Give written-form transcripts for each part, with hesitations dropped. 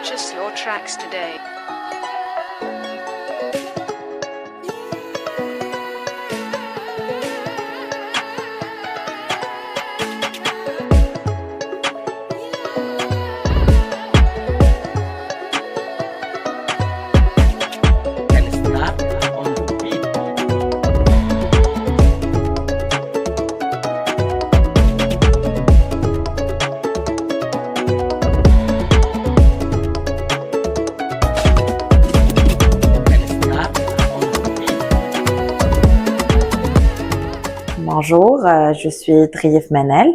Purchase your tracks today. Bonjour, je suis Trief Menel.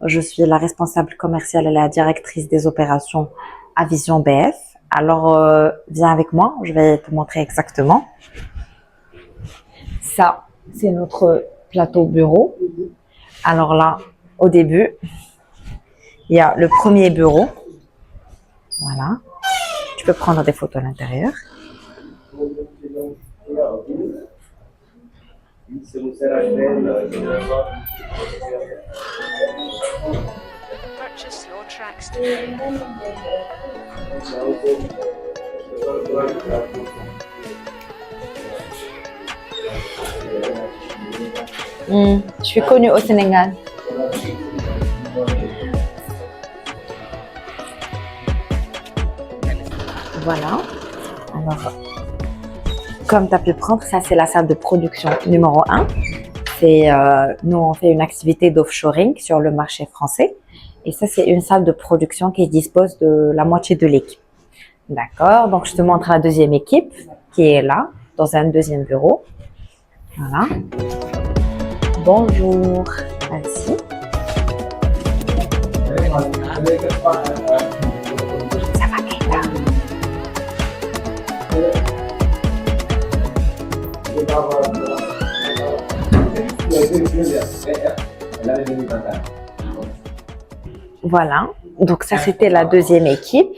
Je suis la responsable commerciale et la directrice des opérations à Vision BF. Alors, viens avec moi, je vais te montrer exactement. Ça, c'est notre plateau bureau. Alors là, au début, il y a le premier bureau. Voilà. Tu peux prendre des photos à l'intérieur. Purchase your tracks today. Je suis connue au Sénégal. Voilà. Alors, comme tu as pu prendre, ça c'est la salle de production numéro 1. Nous, on fait une activité d'offshoring sur le marché français. Et ça, c'est une salle de production qui dispose de la moitié de l'équipe. D'accord, donc je te montre la deuxième équipe qui est là, dans un deuxième bureau. Voilà. Bonjour, merci. Ça va, Keita? Voilà, donc ça c'était la deuxième équipe.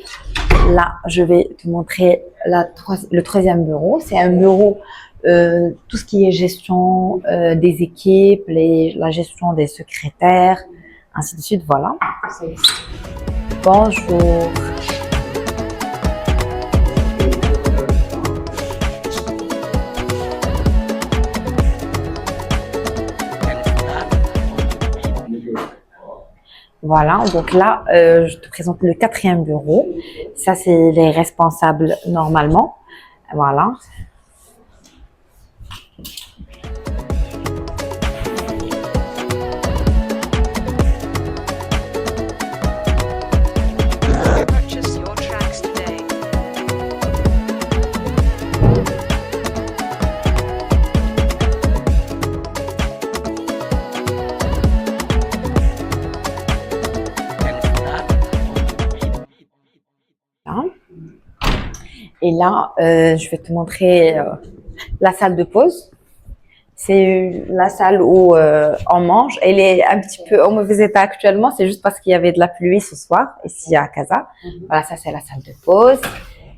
Là, je vais te montrer le troisième bureau. C'est un bureau, tout ce qui est gestion des équipes, la gestion des secrétaires, ainsi de suite. Voilà. Bonjour. Voilà, donc là, je te présente le quatrième bureau. Ça, c'est les responsables normalement. Voilà. Purchase your tracks today. Et là, je vais te montrer la salle de pause. C'est la salle où on mange. Elle est un petit peu en mauvais état actuellement. C'est juste parce qu'il y avait de la pluie ce soir, ici à Casa. Voilà, ça c'est la salle de pause.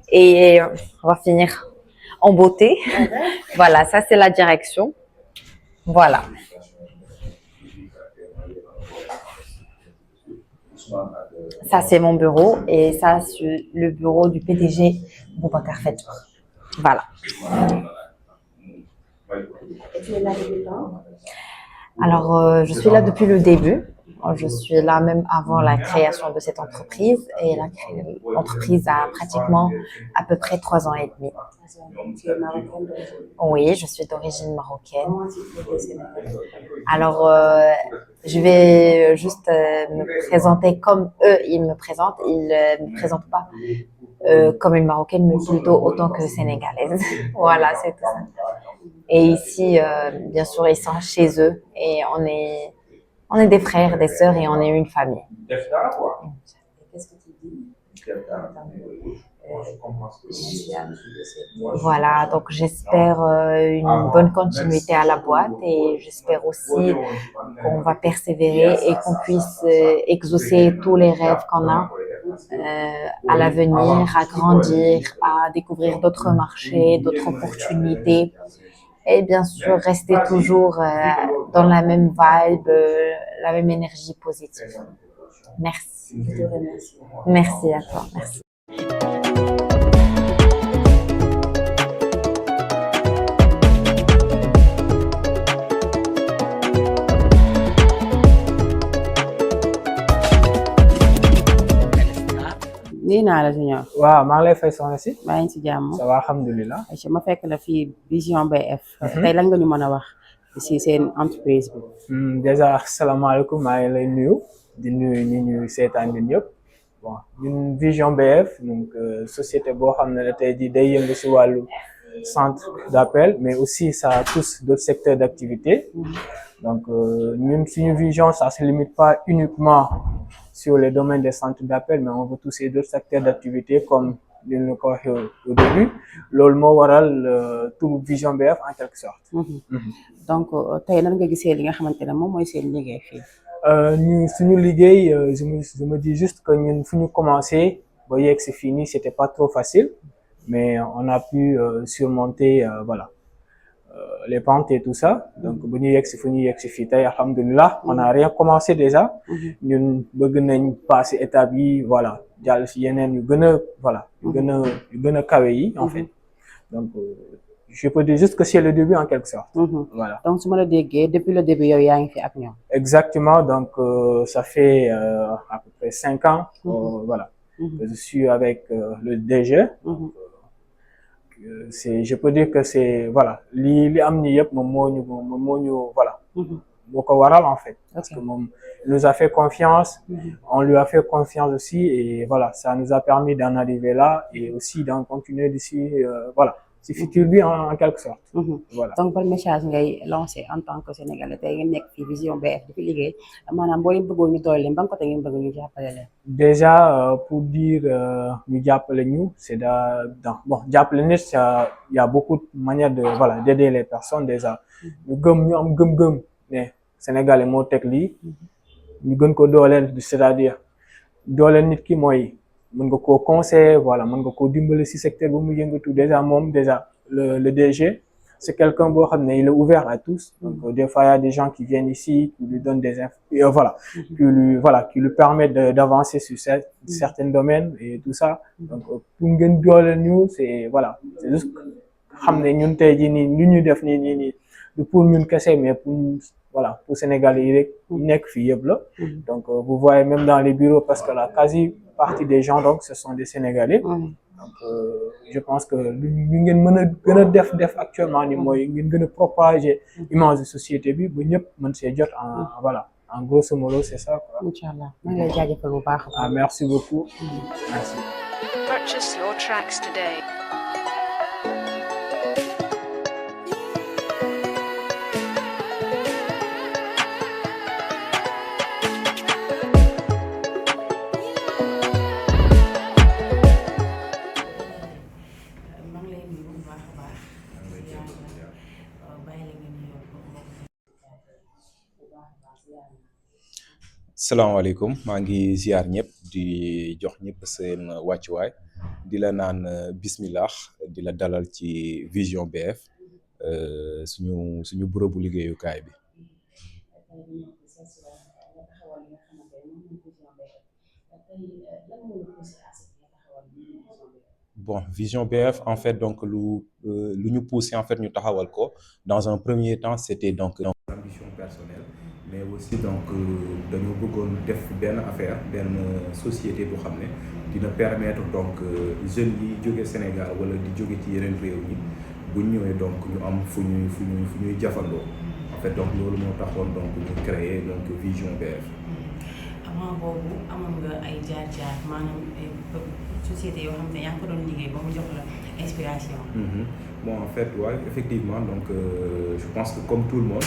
Et on va finir en beauté. Voilà, ça c'est la direction. Voilà. Ça c'est mon bureau et ça c'est le bureau du PDG Boubacar Fedjour. Voilà. Alors, je suis là depuis le début. Je suis là même avant la création de cette entreprise et l'entreprise a pratiquement à peu près 3 ans et demi. Oui, je suis d'origine marocaine. Alors, je vais juste me présenter comme eux, ils me présentent. Ils ne me présentent pas comme une Marocaine, mais plutôt autant que sénégalaise. Voilà, c'est tout ça. Et ici, bien sûr, ils sont chez eux et on est des frères, des sœurs et on est une famille. Qu'est-ce que tu dis? Voilà, donc j'espère une bonne continuité à la boîte et j'espère aussi qu'on va persévérer et qu'on puisse exaucer tous les rêves qu'on a à l'avenir, à grandir, à découvrir d'autres marchés, d'autres opportunités. Et bien sûr, rester toujours dans la même vibe, la même énergie positive. Merci. Merci à toi. Merci. nii naa la Junior. waaw maa ngi lay fay soxna si. maa ngi ci jàmm. ça va alhamdulilah. Aïcha ma fekk la fii Vision BF. tey lan nga ñu mën a wax ci seen entreprise bi. déjà asalaamaaleykum maa ngi lay nuyu di nuyu ñi ñuy seetaan ñun ñëpp bon ñun Vision BF donc société boo xam ne tey jii day yëngu si wàllu centre d'appel mais aussi ça touche d'autres secteurs d'activité. Donc ñun suñu vision ça se limite pas uniquement sur les domaines des centres d'appel mais on veut toucher d'autres secteurs d'activité comme li ñu ko waxee au début loolu moo waral tout Vision BF en quelque sorte. donc tey nan nga gisee li nga xamante ne moom mooy seen liggéey fii. ñu suñu liggéey je me dis juste que ñun fu ñu commencé ba yegg si fii nii c'était pas trop facile mais on a pu surmonter voilà. Les pentes et tout ça donc bu ñu yegg si fu ñu yegg si fii tey alhamdulilah on a rien commencé déjà ñun bëgg nañ passer étape yi voilà jàll si yeneen yu gën a voilà yu gën a kawe yi en fait donc je peux dire juste que c'est le début en quelque sorte. Voilà. Donc su ma la déggee depuis le début yow yaa ngi fi ak ñoom. Exactement donc ça fait à peu près 5 ans voilà que je suis avec le DG. Je peux dire que c'est voilà li am ni yëpp moom moo ñu voilà moo ko waral en fait parce que moom il nous a fait confiance on lui a fait confiance aussi et voilà ça nous a permis d'en arriver là et aussi d'en continuer d'ici voilà si futur bi en quelque sorte. Voilà donc ban message ngay lancer en tant que sénégalais tey ngeen nekk fii Vision BF di fi liggéey maanaam boo leen bëggoon ñu doole leen ban côté ngeen bëgg ñu jàppale leen. Déjà pour dire ñu jàppale ñu c'est bon jàppale nit il y a beaucoup de manières de voilà d'aider les personnes déjà ñu am gëm-gëm ne sénégalais moo teg lii ñu gën ko dooleel c'est-à-dire dooleel nit ki mooy mën nga koo conseiller voilà mën nga koo dimbali ci secteur bu mu yëngatu déjà moom déjà le DG c'est quelqu'un boo xam ne il est ouvert à tous donc des fois il y a des gens qui viennent ici qui lui donnent des infos voilà qui lui permettent d'avancer sur certains domaines et tout ça donc pour ngeen dooleel ñu c'est voilà c'est juste xam ne ñun tey jii nii lu ñu def nii du pour ñun kese mais pour pour Sénégalais yi rek nekk fii yëpp la donc vous voyez même dans les bureaux parce que la quasi partie des gens donc ce sont des Sénégalais donc je pense que ñu ngeen mën a gën a def actuellement ni mooy ngeen gën a propager image de société bi ba ñëpp mën see jot en grosso modo c'est ça quoi. Inch'Allah maa ngi lay jaajëfal bu baax. Merci beaucoup. Merci. Purchase your tracks today. salaamaaleykum maa ngi ziar ñëpp di jox ñëpp seen wàccuwaay di la naan bismillah di la dalal ci Vision BF suñu bërëbu liggéeyukaay bi. Bon Vision BF en fait donc lu ñu poussé en fait ñu taxawal ko dans un premier temps c'était donc ambition personnelle. mais aussi donc dañoo bëggoon def benn affaire benn société boo xam ne dina permettre donc jeunes yi jóge Sénégal wala di jóge ci yeneen réew yi bu ñu ñëwee donc ñu am fu ñuy jafandoo en fait donc loolu moo taxoon donc ñu créer donc Vision BF. avant boobu amoon nga ay jaar-jaar maanaam société yoo xam ne yaa ngi ko doon liggéey ba mu jox la inspiration. Bon en fait ouais, effectivement donc je pense que comme tout le monde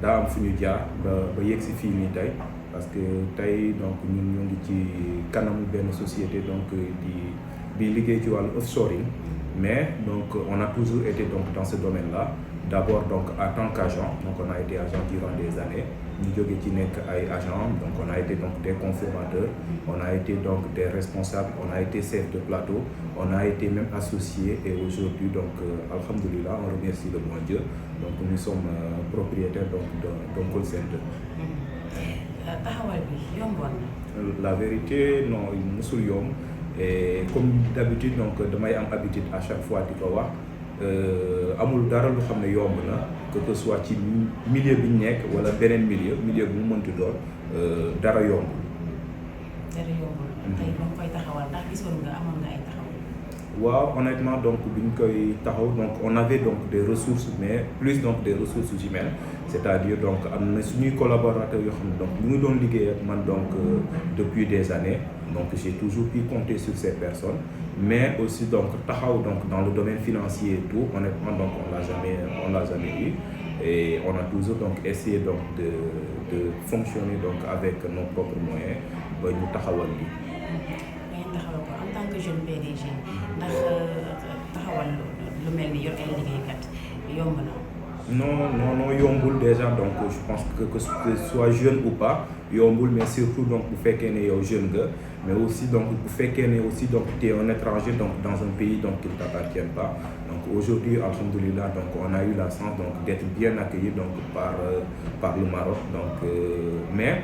daa am fu ñu jaar ba yegg si fii nii tey parce que tey donc ñun ñoo ngi ci kanamu benn société donc di liggéey ci wàllu offshoring mais donc on a toujours été donc dans ce domaine-là d'abord donc en tant qu'agent donc on a été agent durant des années ñu jóge ci nekk ay agent donc on a été donc des conformateurs on a été donc des responsables on a été chef de plateau on a été même associé et aujourd'hui donc alhamdoulilah on remercie le bon Dieu donc nous sommes propriétaires donc d'un call center. taxawal bi yomboon na. La vérité non musul yomb et comme d'habitude donc damay am habitude à chaque fois di ko wax amul dara lu xam ne yomb na que ce soit ci milieu bi ñu nekk wala beneen milieu bu mu mënti doon dara yombul. dara yombul tey ba nga koy taxawal ndax gisoon nga amoon nga ay taxaw. waaw honnêtement donc bi ñu koy taxaw donc on avait donc des ressources mais plus donc des ressources humaines c'est-à-dire donc am na suñuy collaborateurs yoo xam ne donc ñu ngi doon liggéey ak man donc depuis des années donc j'ai toujours pu compter sur ces personnes mais aussi donc taxaw donc dans le domaine financier et tout honnêtement donc on l'a jamais eu et on a toujours donc essayé donc de fonctionner donc avec nos propres moyens ba ñu taxawal li taxawal ko en tant que jeune PDG ndax taxawal lu mel ni yor ay liggéeykat yomb na. non yombul déjà donc je pense que soit jeune ou pas yombul mais surtout donc bu fekkee ne yow jeune nga mais aussi donc bu fekkee ne aussi donc tu es un étranger donc dans un pays donc qui ne t'appartient pas donc aujourd'hui alhamdoulilah donc on a eu la chance donc d'être bien accueillis donc par le Maroc donc mais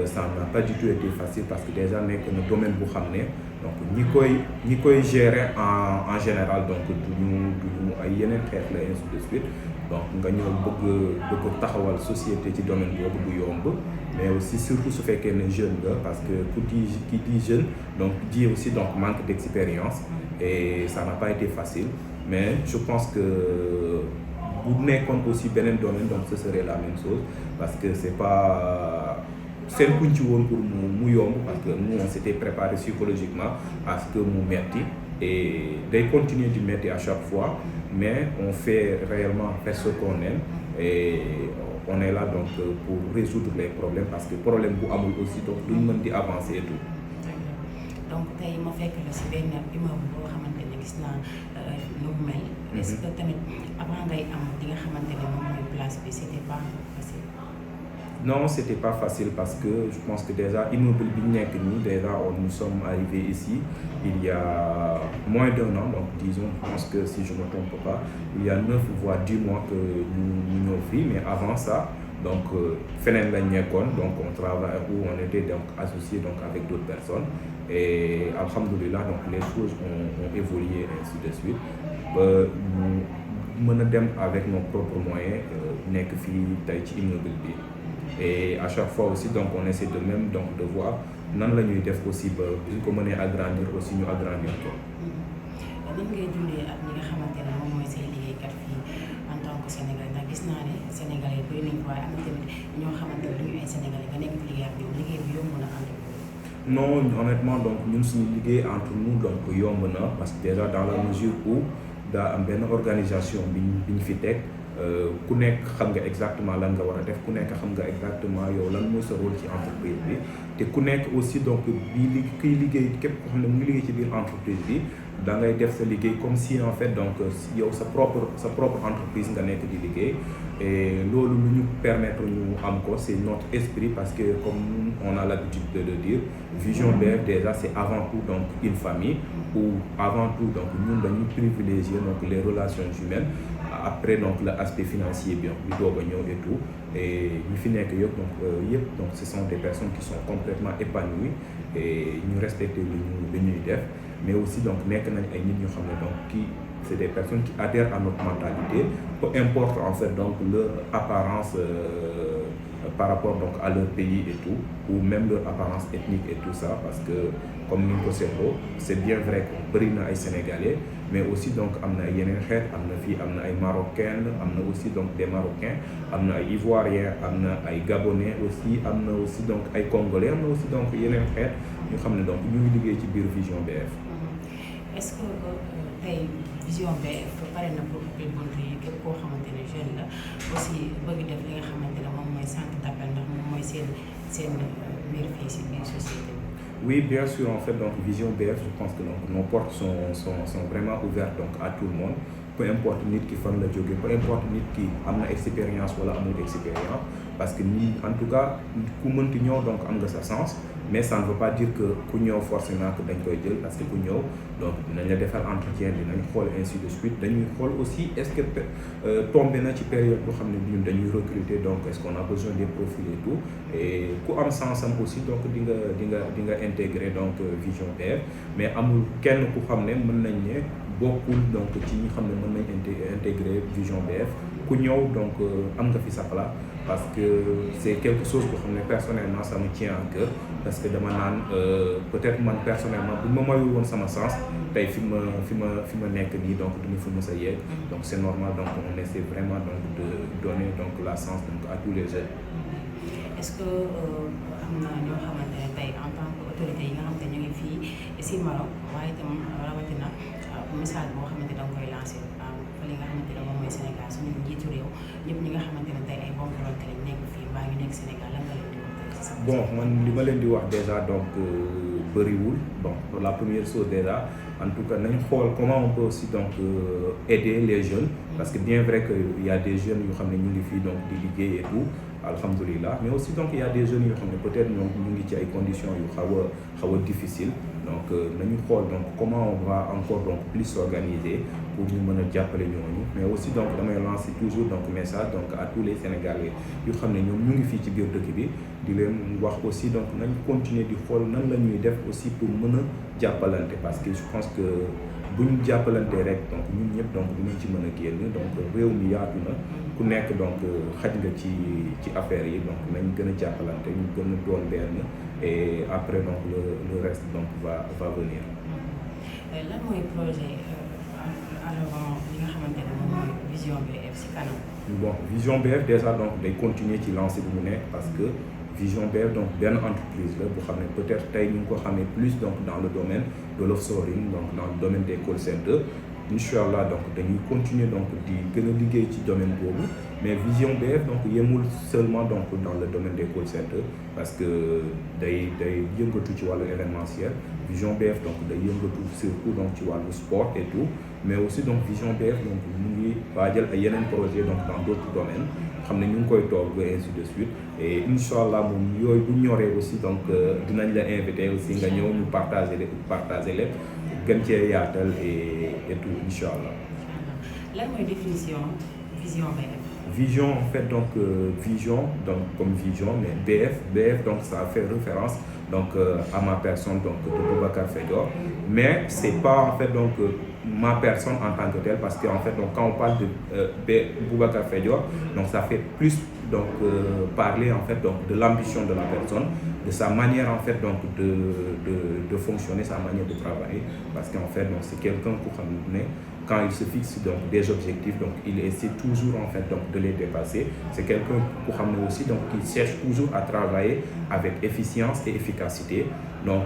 ça n'a pas du tout été facile parce que déjà nekk na domaine bu xam ne donc ñi koy gérer en général donc duñu ay yeneen xeet la ainsi de suite donc nga ñëw bëgg taxawal société ci domaine boobu du yomb mais aussi surtout su fekkee ne jeune nga parce que qui dit jeune donc dit aussi donc manque d'expérience et ça n'a pas été facile mais je pense que bu nekkoon aussi beneen domaine donc ce serait la même chose parce que c'est pas seen kuñ ci woon pour mu yomb parce que nous on s'était préparé psychologiquement à ce que mu metti et day continuer di metti à chaque fois mais on fait réellement faire ce qu'on aime et on est là donc pour résoudre les problèmes parce que problème bu amul aussi donc duñ mën di avancer et tout. donc tey ma fekk la si benn immeuble boo xamante ne gis naa nu mu mel. est-ce que tamit avant ngay am li nga xamante ne moom mooy place bi c'était pas facile. Non, c'était pas facile parce que je pense que déjà immeuble bi ñu nekk nii déjà nous sommes arrivés ici il y a moins d'un an donc disons je pense que si je me trompe pas il y a 9 voire 10 mois que ñu ñëw fii mais avant ça donc feneen lañ nekkoon donc on travaille où on était donc associé donc avec d'autres personnes et alhamdoulilah donc les choses ont évolué ainsi de suite ba ñu mën a dem avec nos propres moyens nekk fii tey ci immeuble bi. Et à chaque fois aussi donc on essaie de même donc de voir nan la ñuy def aussi ba suñ ko mënee agrandir aussi ñu agrandir ko. nan ngay dundee ak ñi nga xamante ne moom mooy say liggéeykat fii en tant que sénégalais ndax gis naa ne sénégalais bëri nañ ko waaye am na tamit ñoo xamante ne duñu ay sénégalais nga nekk di liggéey ak ñoom liggéey bi yomb na ànd. non honnêtement donc ñun suñu liggéey entre nous donc yomb na parce que déjà dans la mesure où daa am benn organisation bi ñu fi teg. ku nekk xam nga exactement lan nga war a def ku nekk xam nga exactement yow lan mooy sa rôle ci entreprise bi te ku nekk aussi donc kiy liggéey képp ko xam ne mu ngi liggéey ci biir entreprise bi da ngay def sa liggéey comme si en fait donc yow sa propre entreprise nga nekk di liggéey et loolu lu ñu permettre ñu am ko c'est notre esprit parce que comme on a l'habitude de le dire Vision BF déjà c'est avant tout donc une famille où avant tout donc ñun dañuy privilégier donc les relations humaines après donc l'aspect financier bien bi doog a ñëw et tout et ñi fi nekk yëpp donc ce sont des personnes qui sont complètement épanouies et ñu respecter lu ñuy def mais aussi donc nekk nañ ay nit ñu xam ne donc c'est des personnes qui adhèrent à notre mentalité peu importe en fait donc leur apparence par rapport donc à leur pays et tout ou même leur apparence ethnique et tout ça parce que comme ni ñu ko seetloo c'est bien vrai que bëri na ay Sénégalais mais aussi donc am na ay yeneen xeet am na fii am na ay Marocains am na aussi donc des Marocains am na ay Ivoiriens am na ay Gabonais aussi am na aussi donc ay Congolais am na aussi donc yeneen xeet ñu xam ne donc ñu ngi liggéey ci biir Vision BF. est-ce que tey Vision BF pare na pour ubbi bunt yi képp koo xamante ne jeune la aussi bëgg def li nga xamante ne moom mooy centre d'appel ndax moom mooy seen mbir fii si biir société. Oui, bien sûr, en fait, donc Vision BF, je pense que donc, nos portes sont vraiment ouvertes donc, à tout le monde. Peu importe nit ki fan la jóge, peu importe nit ki am na expérience wala amul expérience, parce que ni en tout cas ku mënti ñëw donc am nga sa sens, mais ça ne veut pas dire que ku ñëw forcément que dañ koy jël parce que ku ñëw donc dinañ la defal entretien dinañ xool ainsi de suite dañuy xool aussi est-ce que tombé na ci période boo xam ne ñun dañuy recruter donc est-ce qu'on a besoin des profils et tout et ku am sens am aussi donc di nga intégrer donc Vision BF mais amul kenn ku xam ne mën nañ ne bokkul donc ci ñi xam ne mën nañ intégrer Vision BF ku ñëw donc am nga fi sa place parce que c'est quelque chose boo xam ne personnellement ça me tient à cœur parce que dama naan peut-être man personnellement bu ma mayul woon sama sens tey fi ma nekk nii donc du ma fi mës a yegg donc c'est normal donc on essaie vraiment donc de donner donc la chance donc à tous les jeunes. est-ce que am na ñoo xamante ne tey en tant que autorité yi nga xamante ne ñu ngi fii si Maroc waaye itam rawatina message boo xamante ne da nga koy lancer li nga xamante ne moom mooy Sénégal suñu njiitu réew ñëpp ñi nga xamante ne tey ay bonne volonté lañ nekk fii mbaa ñu nekk Sénégal lan nga leen di wax tey. Bon man li ma leen di wax déjà donc bëriwul bon pour la première chose déjà en tout cas nañ xool comment on peut aussi donc aider les jeunes parce que bien vrai que il y a des jeunes yoo xam ne ñu ngi fii donc di liggéey et tout alhamdoulilah mais aussi donc il y a des jeunes yoo xam ne peut-être ñoom ñu ngi ci ay conditions yu xaw a difficile donc nañu xool donc comment on va encore donc plus s'organiser pour ñu mën a jàppale ñooñu mais aussi donc damay lancer toujours donc message donc à tous les Sénégalais yu xam ne ñoom ñu ngi fii ci biir dëkk bi di leen wax aussi donc nañ continuer di xool nan la ñuy def aussi pour mën a jàppalante parce que je pense que bu ñu jàppalante rek donc ñun ñëpp donc dinañ ci mën a génn donc réew mi yaatu na ku nekk donc xaj nga ci affaire yi donc nañ gën a jàppalante ñu gën a doon benn et après donc le reste donc va venir. lan mooy projet alors li nga xamante ne moom mooy Vision BF si kanam. bon Vision BF déjà donc day continuer ci lancé bu mu nekk parce que Vision BF donc benn entreprise la bu xam ne peut-être tey ñu ngi ko xamee plus donc dans le domaine de l'offshoring donc dans le domaine des call centers Inch'Allah donc dañuy continuer donc di gën a liggéey ci domaine boobu mais Vision BF donc yemul seulement donc dans le domaine des call centers parce que day yëngatu ci wàllu événementiel Vision BF donc day yëngatu surtout donc ci wàllu sport et tout mais aussi donc Vision BF donc mu ngi waajal ay yeneen projet donc dans d'autres domaines xam ne ñu ngi koy toog ba ainsi de suite et Inch'Allah moom yooyu bu ñoree aussi donc dinañ la invité aussi nga ñëw ñu partager lépp gën cee yaatal et tout Inch'Allah. lan mooy définition Vision BF. Vision en fait donc vision donc comme vision mais BF donc ça fait référence donc à ma personne donc de Boubacar Fedior mais c'est pas en fait donc ma personne en tant que telle parce que en fait donc quand on parle de Boubacar Fedior donc ça fait plus donc parler en fait donc de l'ambition de la personne de sa manière en fait donc de fonctionner sa manière de travailler parce qu'en fait donc c'est quelqu'un ku xam ne quand il se fixe donc des objectifs donc il essaie toujours en fait donc de les dépasser c'est quelqu'un ku xam ne aussi donc qui cherche toujours à travailler avec efficience et efficacité donc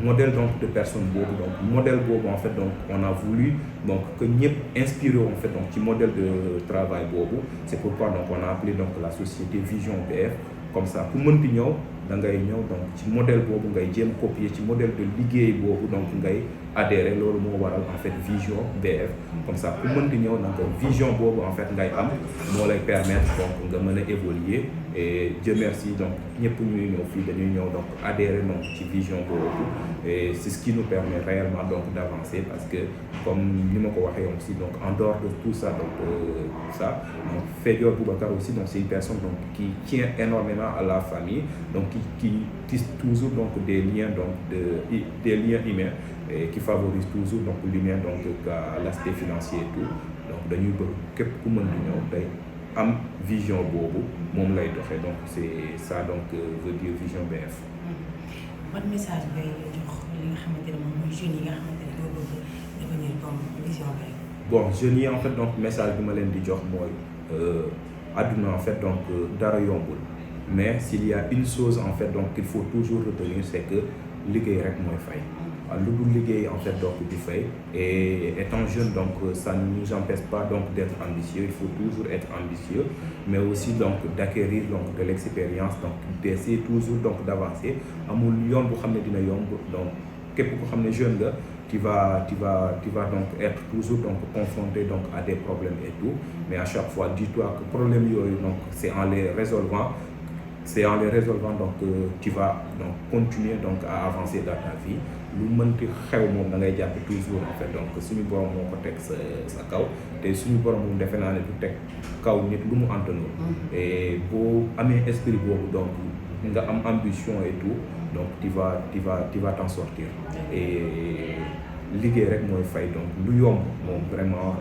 modèle donc de personne boobu donc modèle boobu en fait donc on a voulu donc que ñëpp inspiré en fait donc ci modèle de travail boobu c'est pourquoi donc on a appelé donc la société Vision BF comme ça ku mënti ñëw da ngay ñëw donc ci modèle boobu ngay jéem copier ci modèle de liggéey boobu donc ngay adhérer loolu moo waral en fait Vision BF comme ça ku mënti ñëw donc vision boobu en fait ngay am moo lay permettre donc nga mën a évoluer et Dieu merci donc ñëpp ñuy ñëw fii dañuy ñëw donc adhérer donc ci vision boobu et c'est ce qui nous permet réellement donc d'avancer parce que comme ni ma ko waxee aussi donc en dehors de tout ça donc donc Fedior Boubacar aussi donc c'est une personne donc qui tient énormément à la famille donc qui tisse toujours donc des liens donc des liens humains et qui favorise toujours donc l'humain donc à l'aspect financier et tout donc dañuy bëgg képp ku mën di ñëw tey am vision boobu moom lay doxee donc c'est ça donc veut dire Vision BF. ban message ngay jox li nga xamante ne moom mooy jeunes yi nga xamante ne ñoo bëgg devenir comme Vision BF. bon jeunes yi en fait donc message bi ma leen di jox mooy àdduna en fait donc dara yombul mais s'il y a une chose en fait donc qu'il faut toujours retenir c'est que liggéey rek mooy fay. lu dul liggéey en fait donc di fay et étant jeune donc ça ne nous empêche pas donc d'être ambitieux il faut toujours être ambitieux mais aussi donc d'acquérir donc de l'expérience donc d'essayer toujours donc d'avancer amul yoon bu xam ne dina yomb donc képp ku xam ne jeune nga tu vas donc être toujours donc confronté donc à des problèmes et tout mais à chaque fois dis-toi que problème yooyu donc c'est en les résolvant donc tu vas donc continuer donc à avancer dans ta vie lu mënti xew moom da ngay jàpp toujours en fait donc suñu borom moo ko teg sa kaw te suñu borom moom defe naa ne du teg kaw nit lu mu antanul et boo amee esprit boobu donc nga am ambition et tout donc tu vas t'en sortir et liggéey rek mooy fay donc lu yomb moom vraiment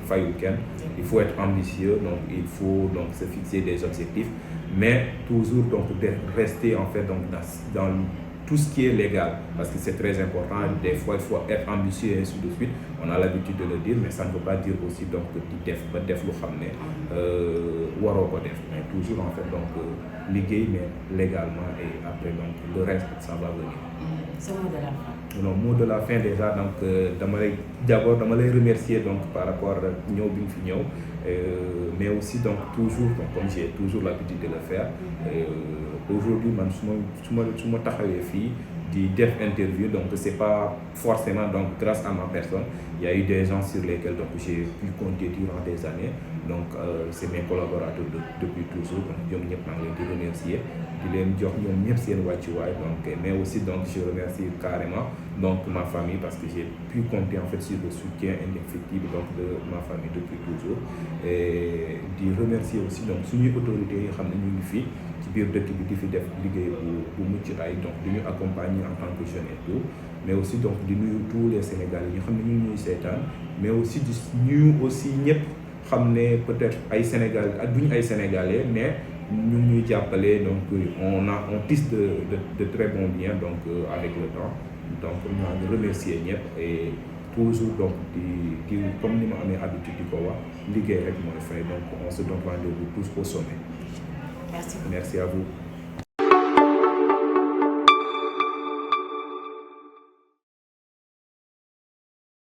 fayul kenn. Il faut être ambitieux, donc il faut donc se fixer des objectifs, mais toujours donc de rester en fait donc dans tout ce qui est légal, parce que c'est très important. Des fois, il faut être ambitieux et ainsi de suite. On a l'habitude de le dire, mais ça ne veut pas dire aussi donc que tu def lu xam ne waroo ko def, mais toujours en fait donc liggéey mais légalement et après donc le reste ça va venir. Ce mot de la fin. Non, mot de la fin déjà donc dama lay remercier donc par rapport ak ñëw bi nga fi ñëw, mais aussi donc toujours donc comme j'ai toujours l'habitude de le faire. Aujourd'hui man su ma taxawee fii di def interview donc c'est pas forcément donc grâce à ma personne. Il y a eu des gens sur lesquels donc j'ai pu compter durant des années, donc c'est mes collaborateurs depuis toujours, donc ñoom ñëpp maa ngi leen di remercier di leen jox ñoom ñëpp seen wàccuwaay, donc mais aussi donc je remercie carrément donc ma famille parce que j'ai pu compter en fait sur le soutien indéfectible donc de ma famille depuis toujours, et di remercier aussi donc suñuy autorités yi xam ne ñu ngi fii ci biir dëkk bi di fi def liggéey bu mucc ay donc di ñu accompagner en tant que jeune et tout, mais aussi donc di nuyu tous les Sénégalais yi nga xam ne ñu ngi ñuy seetaan, mais aussi di nuyu aussi ñëpp xam ne peut-être ay Sénégal ak duñu ay Sénégalais mais ñu ngi ñuy jàppale, donc on tisse de très bons liens donc avec le temps, donc maa ngi remercier ñëpp et toujours donc di comme ni ma amee habitude di ko wax liggéey rek mooy fay, donc on se donne rendez-vous tous au sommet. Merci. Merci à vous.